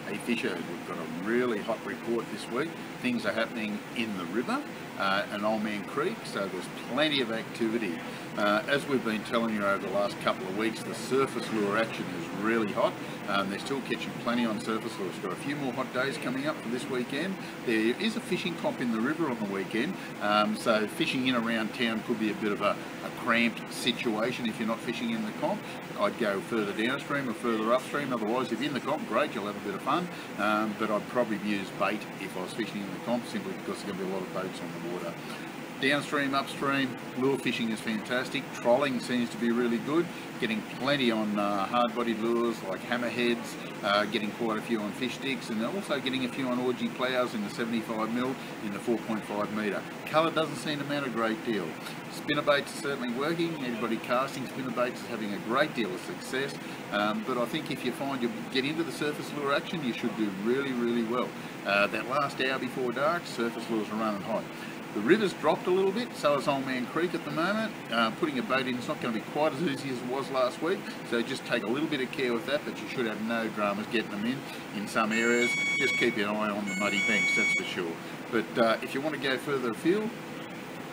Hey fishers, we've got a really hot report this week. Things are happening in the river and Old Man Creek, so there's plenty of activity. As we've been telling you over the last couple of weeks, the surface lure action is really hot. They're still catching plenty on surface lures. We've got a few more hot days coming up for this weekend. There is a fishing comp in the river on the weekend, so fishing in around town could be a bit of a cramped situation if you're not fishing in the comp. I'd go further downstream or further upstream. Otherwise, if you're in the comp, great, you'll have a bit of fun. But I'd probably use bait if I was fishing in the comp, simply because there's going to be a lot of boats on the water. Downstream, upstream, lure fishing is fantastic. Trolling seems to be really good. Getting plenty on hard-bodied lures like hammerheads, getting quite a few on fish sticks, and also getting a few on orgy plows in the 75mm in the 4.5 metre. Colour doesn't seem to matter a great deal. Spinnerbaits are certainly working. Everybody casting spinnerbaits is having a great deal of success, but I think if you find you get into the surface lure action, you should do really, really well. That last hour before dark, surface lures are running hot. The river's dropped a little bit, so is Old Man Creek at the moment. Putting a boat in is not going to be quite as easy as it was last week, so just take a little bit of care with that, but you should have no dramas getting them in some areas. Just keep your eye on the muddy banks, that's for sure. But if you want to go further afield,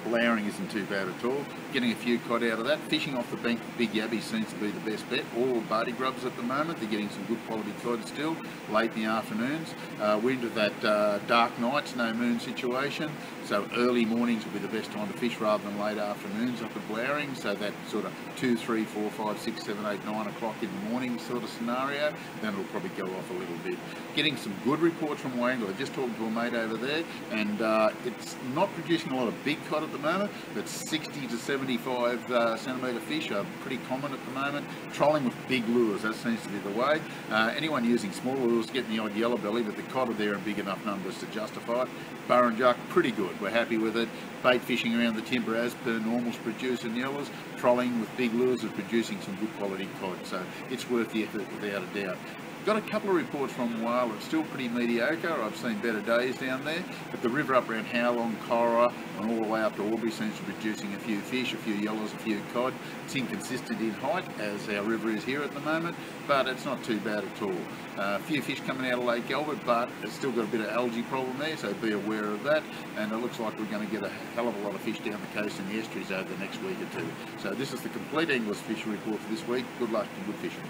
louring isn't too bad at all. Getting a few cod out of that. Fishing off the bank, big yabby seems to be the best bet. All barty grubs at the moment. They're getting some good quality cod still, late in the afternoons. We're into that dark nights, no moon situation. So early mornings will be the best time to fish rather than late afternoons up at louring. So that sort of 2, 3, 4, 5, 6, 7, 8, 9 o'clock in the morning sort of scenario. Then it'll probably go off a little bit. Getting some good reports from Wagga. Just talking to a mate over there, and it's not producing a lot of big cod at the moment, but 60 to 75 centimetre fish are pretty common at the moment. Trolling with big lures, that seems to be the way. Anyone using small lures getting the odd yellow belly, but the cod are there in big enough numbers to justify it. Burrinjuck, pretty good, we're happy with it. Bait fishing around the timber as per normal's producing yellows. Trolling with big lures is producing some good quality cod, so it's worth the effort without a doubt. Got a couple of reports from Wagga, it's still pretty mediocre. I've seen better days down there, but the river up around Howlong, Cora, and all the way up to Aubrey seems to be producing a few fish, a few yellows, a few cod. It's inconsistent in height, as our river is here at the moment, but it's not too bad at all. A few fish coming out of Lake Albert, but it's still got a bit of algae problem there, so be aware of that. And it looks like we're going to get a hell of a lot of fish down the coast in the estuaries over the next week or two. So this is the Compleat English Fishing Report for this week. Good luck and good fishing.